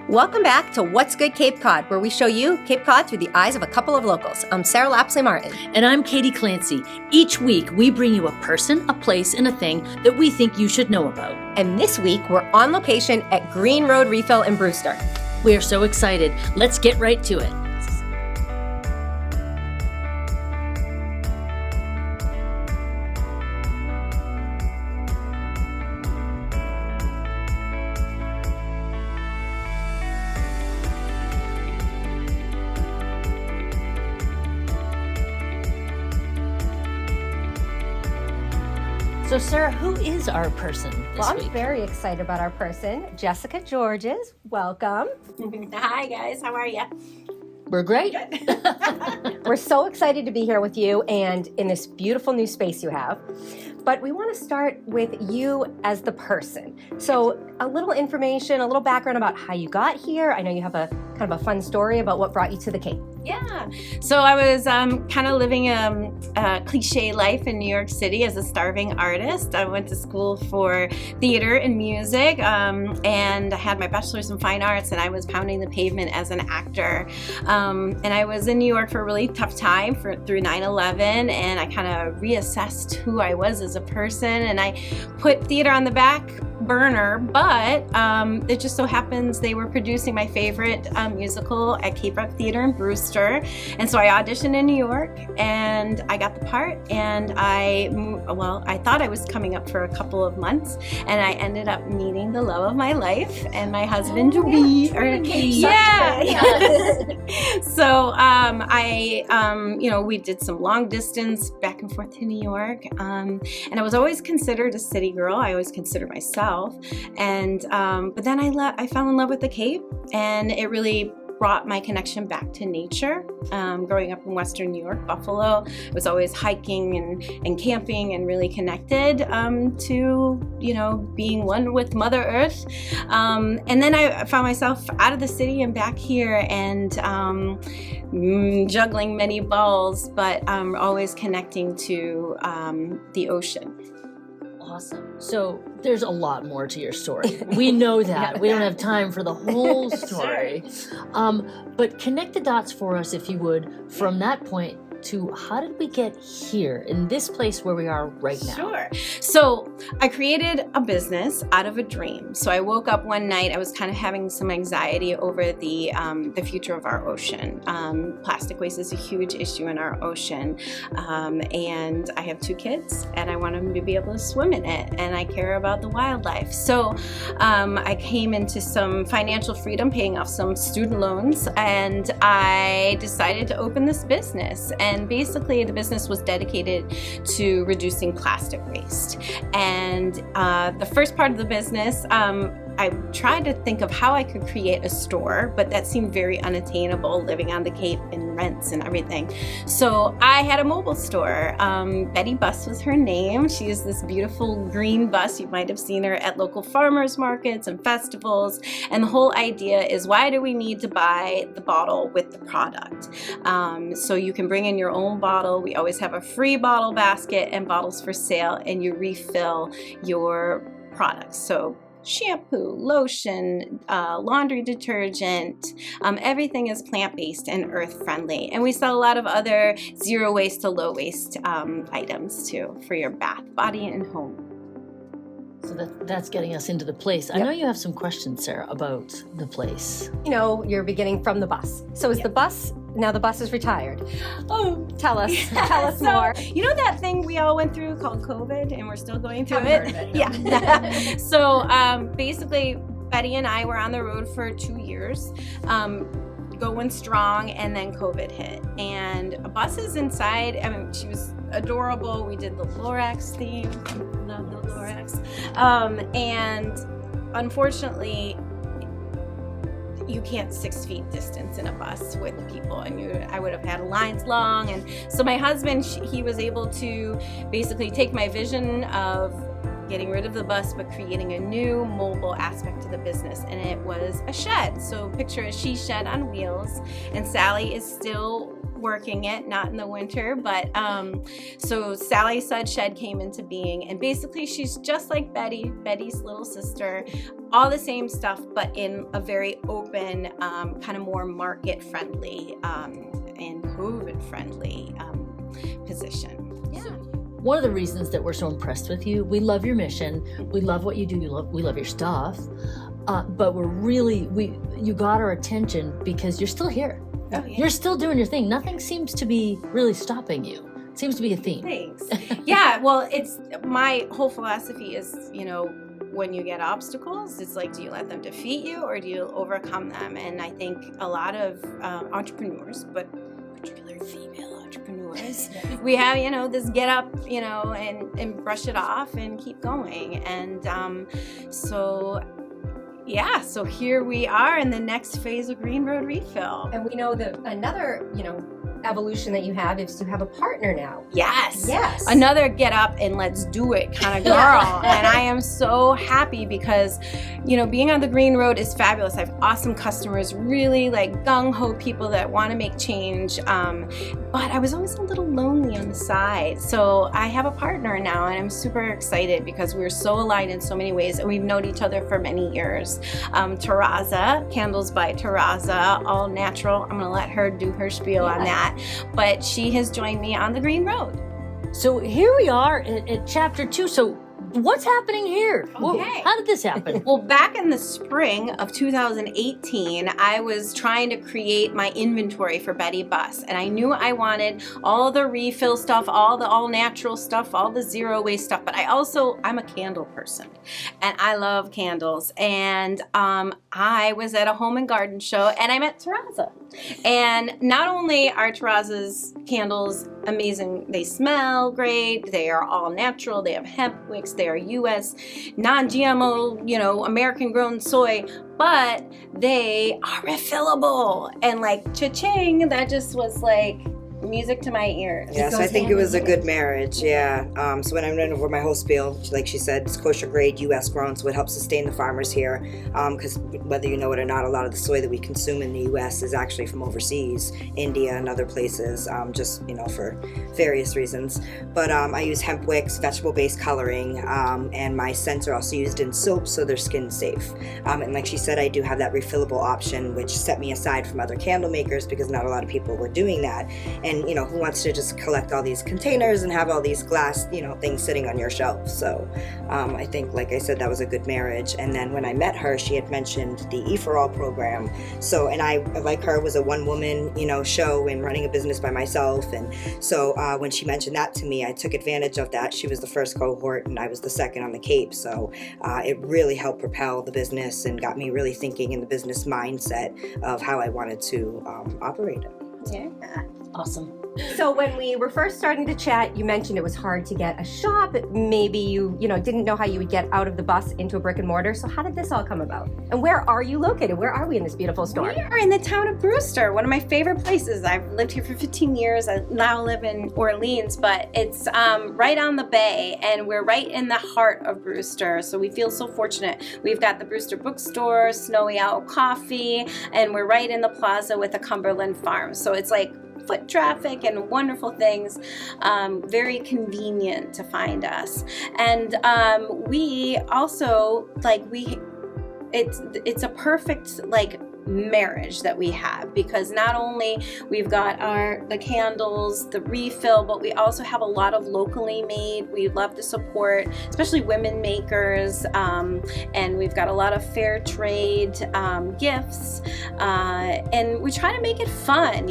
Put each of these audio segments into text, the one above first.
Welcome back to What's Good Cape Cod, where we show you Cape Cod through the eyes of a couple of locals. I'm Sarah Lapsley Martin. And I'm Katie Clancy. Each week, we bring you a person, a place, and a thing that we think you should know about. And this week, we're on location at Green Road Refill in Brewster. We are so excited. Let's get right to it. So, Sarah, who is our person this I'm week? very excited about our person, Jessica Georges. Welcome. Hi, guys. How are you? We're great. We're so excited to be here with you and in this beautiful new space you have. But we want to start with you as the person. So a little information, a little background about how you got here. I know you have a kind of a fun story about what brought you to the Cape. Yeah. So I was kind of living a cliche life in New York City as a starving artist. I went to school for theater and music, and I had my bachelor's in fine arts, and I was pounding the pavement as an actor. And I was in New York for a really tough time through 9/11, and I kind of reassessed who I was as a person, and I put theater on the back burner, but it just so happens they were producing my favorite musical at Cape Rock Theater in Brewster, and so I auditioned in New York and I got the part, and I thought I was coming up for a couple of months, and I ended up meeting the love of my life and my husband to be. So we did some long distance back and forth to New York, and I was always considered a city girl. I always considered myself. And but then I fell in love with the Cape, and it really brought my connection back to nature. Growing up in Western New York, Buffalo, I was always hiking and camping and really connected to being one with Mother Earth. And then I found myself out of the city and back here and juggling many balls, but always connecting to the ocean. Awesome. So there's a lot more to your story. We know that. We don't have time for the whole story. Sure. But connect the dots for us, if you would, from that point to how did we get here in this place where we are right now? Sure. So I created a business out of a dream. So I woke up one night, I was kind of having some anxiety over the future of our ocean. Plastic waste is a huge issue in our ocean. And I have 2 kids, and I want them to be able to swim in it, and I care about the wildlife. So I came into some financial freedom, paying off some student loans, and I decided to open this business. And basically, the business was dedicated to reducing plastic waste. And the first part of the business, I tried to think of how I could create a store, but that seemed very unattainable, living on the Cape and rents and everything. So I had a mobile store. Betty Bus was her name. She is this beautiful green bus. You might have seen her at local farmers markets and festivals. And the whole idea is, why do we need to buy the bottle with the product? So you can bring in your own bottle. We always have a free bottle basket and bottles for sale, and you refill your products. So shampoo, lotion, laundry detergent, everything is plant-based and earth-friendly. And we sell a lot of other zero waste to low waste items too, for your bath, body, and home. So that's getting us into the place. Yep. I know you have some questions, Sarah, about the place. You're beginning from the bus. So is Yep. the bus, now the bus is retired. Oh, Tell us so, more. You know that thing we all went through called COVID, and we're still going through I've it? heard of it, Yeah. So basically, Betty and I were on the road for 2 years. Going strong, and then COVID hit, and a bus is inside. I mean, she was adorable. We did the Lorax theme. Love the Lorax. And unfortunately, you can't 6 feet distance in a bus with people, and I would have had lines long. And so my husband, he was able to basically take my vision of getting rid of the bus, but creating a new mobile aspect to the business. And it was a shed. So picture a she shed on wheels. And Sally is still working it, not in the winter, but so Sally Sud Shed came into being, and basically she's just like Betty's little sister, all the same stuff, but in a very open, kind of more market friendly and COVID friendly position. Yeah. One of the reasons that we're so impressed with you, we love your mission, we love what you do, we love your stuff, but you got our attention because you're still here. Oh, yeah. You're still doing your thing. Nothing seems to be really stopping you. It seems to be a theme. Thanks. Yeah, well, it's my whole philosophy is, when you get obstacles, it's like, do you let them defeat you or do you overcome them? And I think a lot of entrepreneurs, but particularly female entrepreneurs, we have, this get up, and brush it off and keep going. And so here we are in the next phase of Green Road Refill. And we know that another, evolution that you have is you have a partner now. Yes. Yes. Another get up and let's do it kind of girl. And I am so happy because, being on the Green Road is fabulous. I have awesome customers, really like gung-ho people that want to make change. But I was always a little lonely on the side. So I have a partner now and I'm super excited because we're so aligned in so many ways and we've known each other for many years. Tarazza, Candles by Tarazza, all natural. I'm going to let her do her spiel on that. But she has joined me on the Green Road. So here we are at chapter 2. So what's happening here? Okay. How did this happen? Well, back in the spring of 2018, I was trying to create my inventory for Betty Bus. And I knew I wanted all the refill stuff, all the all natural stuff, all the zero waste stuff. But I'm a candle person and I love candles. And I was at a home and garden show and I met Tarazza. And not only are Tarazza's candles amazing, they smell great, they are all natural, they have hemp wicks, they are U.S. non-GMO, American grown soy, but they are refillable. And like cha-ching, that just was like music to my ears. Yes, I think it was a good marriage. Yeah. So when I went over my whole spiel, like she said, it's kosher grade, U.S. grown, so it helps sustain the farmers here. Because whether you know it or not, a lot of the soy that we consume in the U.S. is actually from overseas, India and other places, for various reasons. But I use hemp wicks, vegetable-based coloring, and my scents are also used in soap, so they're skin safe. And like she said, I do have that refillable option, which set me aside from other candle makers because not a lot of people were doing that. And who wants to just collect all these containers and have all these glass, things sitting on your shelf? So I think, like I said, that was a good marriage. And then when I met her, she had mentioned the E for All program. So, and I, like her, was a one-woman, show and running a business by myself. And so when she mentioned that to me, I took advantage of that. She was the first cohort and I was the second on the Cape. So it really helped propel the business and got me really thinking in the business mindset of how I wanted to operate it. Yeah. Awesome. So when we were first starting to chat, you mentioned it was hard to get a shop. Maybe you didn't know how you would get out of the bus into a brick and mortar. So how did this all come about? And where are you located? Where are we in this beautiful store? We are in the town of Brewster, one of my favorite places. I've lived here for 15 years. I now live in Orleans, but it's right on the bay, and we're right in the heart of Brewster. So we feel so fortunate. We've got the Brewster Bookstore, Snowy Owl Coffee, and we're right in the plaza with the Cumberland Farm. So it's like foot traffic and wonderful things, very convenient to find us. And we also it's a perfect marriage that we have, because not only we've got the candles, the refill, but we also have a lot of locally made. We love to support especially women makers, and we've got a lot of fair trade gifts, and we try to make it fun.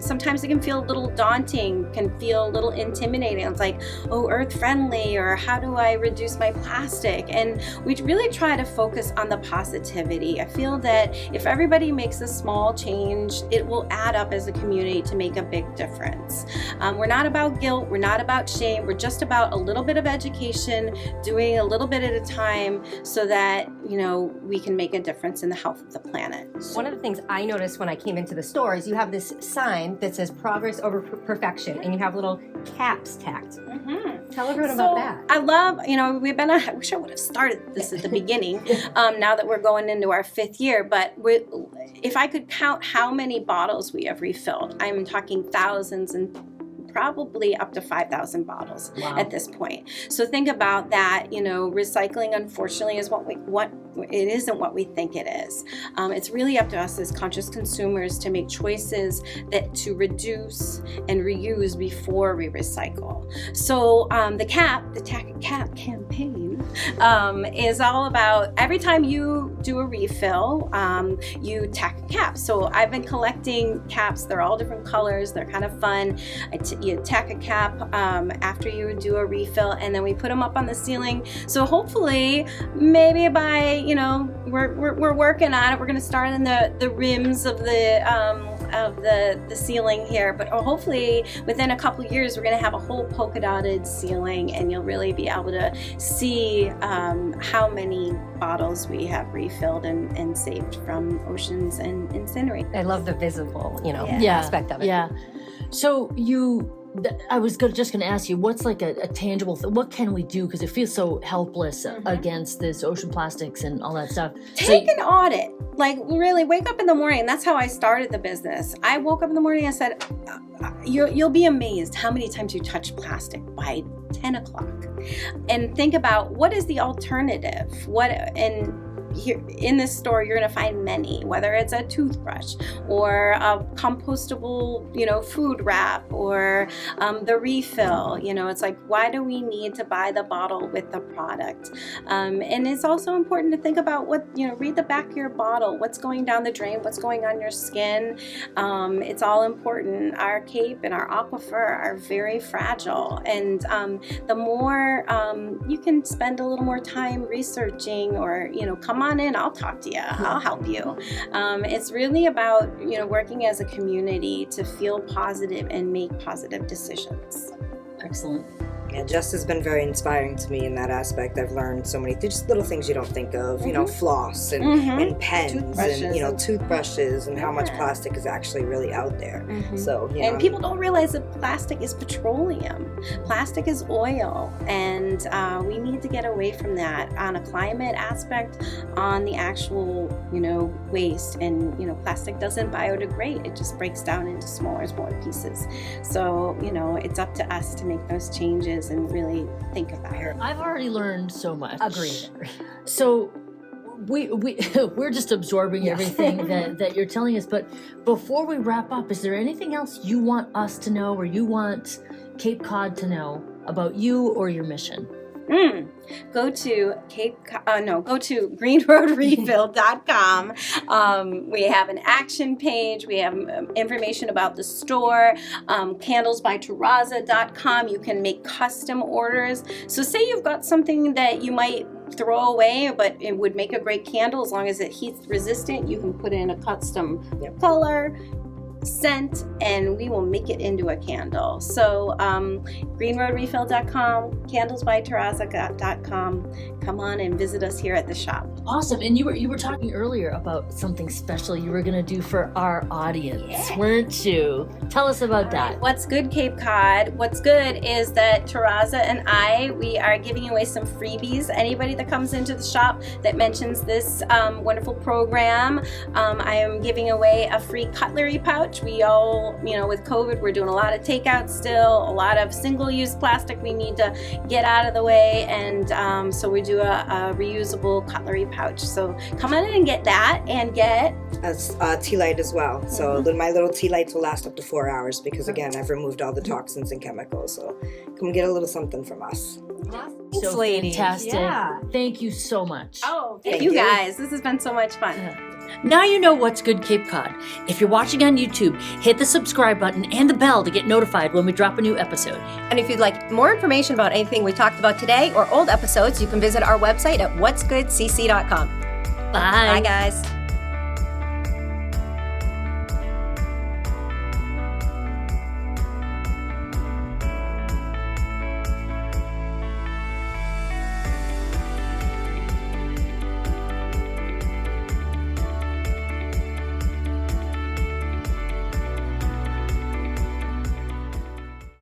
Sometimes it can feel a little daunting, can feel a little intimidating. It's like, oh, earth friendly, or how do I reduce my plastic? And we really try to focus on the positivity. I feel that if everybody makes a small change, it will add up as a community to make a big difference. We're not about guilt, we're not about shame, we're just about a little bit of education, doing a little bit at a time so that, we can make a difference in the health of the planet. One of the things I noticed when I came into the store is you have this sign that says progress over perfection, and you have little caps tacked. Mm-hmm. Tell everyone about that. I love, I wish I would have started this at the beginning, now that we're going into our 5th year, but if I could count how many bottles we have refilled, I'm talking thousands and probably up to 5,000 bottles at this point. So think about that. Recycling, unfortunately, is it isn't what we think it is. It's really up to us as conscious consumers to make choices to reduce and reuse before we recycle. So the Tack a Cap campaign is all about every time you do a refill, you tack a cap. So I've been collecting caps. They're all different colors. They're kind of fun. You tack a cap after you do a refill, and then we put them up on the ceiling. So hopefully, maybe by we're working on it. We're going to start in the rims of the ceiling here, but hopefully within a couple years we're going to have a whole polka dotted ceiling, and you'll really be able to see how many bottles we have refilled and saved from oceans and incinerate. I love the visible, aspect of it. Yeah. So I was just going to ask you, what's like a tangible thing? What can we do? Because it feels so helpless against this ocean plastics and all that stuff. Take an audit. Like, really, wake up in the morning. That's how I started the business. I woke up in the morning and said, you'll be amazed how many times you touch plastic by 10 o'clock. And think about, what is the alternative? Here in this store, you're going to find many, whether it's a toothbrush or a compostable, food wrap, or the refill. It's like, why do we need to buy the bottle with the product? And it's also important to think about read the back of your bottle. What's going down the drain? What's going on your skin? It's all important. Our cape and our aquifer are very fragile, and the more you can spend a little more time researching, or come on in, I'll talk to you, I'll help you. It's really about working as a community to feel positive and make positive decisions. Excellent. Yeah, Jess has been very inspiring to me in that aspect. I've learned so many just little things you don't think of, floss and pens and toothbrushes and how much plastic is actually really out there. So, and people don't realize that plastic is petroleum. Plastic is oil, and we need to get away from that on a climate aspect, on the actual, waste. And, plastic doesn't biodegrade. It just breaks down into smaller pieces. So, it's up to us to make those changes and really think about it. I've already learned so much. Agreed. So we're just absorbing everything that you're telling us. But before we wrap up, is there anything else you want us to know, or you want Cape Cod to know about you or your mission? Go to greenroadrefill.com. We have an action page. We have information about the store. Candlesbytarazza.com. You can make custom orders. So say you've got something that you might throw away, but it would make a great candle as long as it heat resistant. You can put in a custom color, scent, and we will make it into a candle. So greenroadrefill.com, candlesbytarazza.com. Come on and visit us here at the shop. Awesome. And you were talking earlier about something special you were going to do for our audience, weren't you? Tell us about that. What's good, Cape Cod? What's good is that Tarazza and we are giving away some freebies. Anybody that comes into the shop that mentions this wonderful program, I am giving away a free cutlery pouch. We all, with COVID, we're doing a lot of takeout still, a lot of single-use plastic we need to get out of the way, and so we do a reusable cutlery pouch. So come on in and get that, and get a tea light as well. So my little tea lights will last up to 4 hours because, again, I've removed all the toxins and chemicals. So come get a little something from us. Thanks, So ladies. fantastic. Yeah. Thank you so much. Oh, thank you guys. This has been so much fun. Now you know what's good, Cape Cod. If you're watching on YouTube, hit the subscribe button and the bell to get notified when we drop a new episode. And if you'd like more information about anything we talked about today or old episodes, you can visit our website at whatsgoodcc.com. Bye. Bye, guys.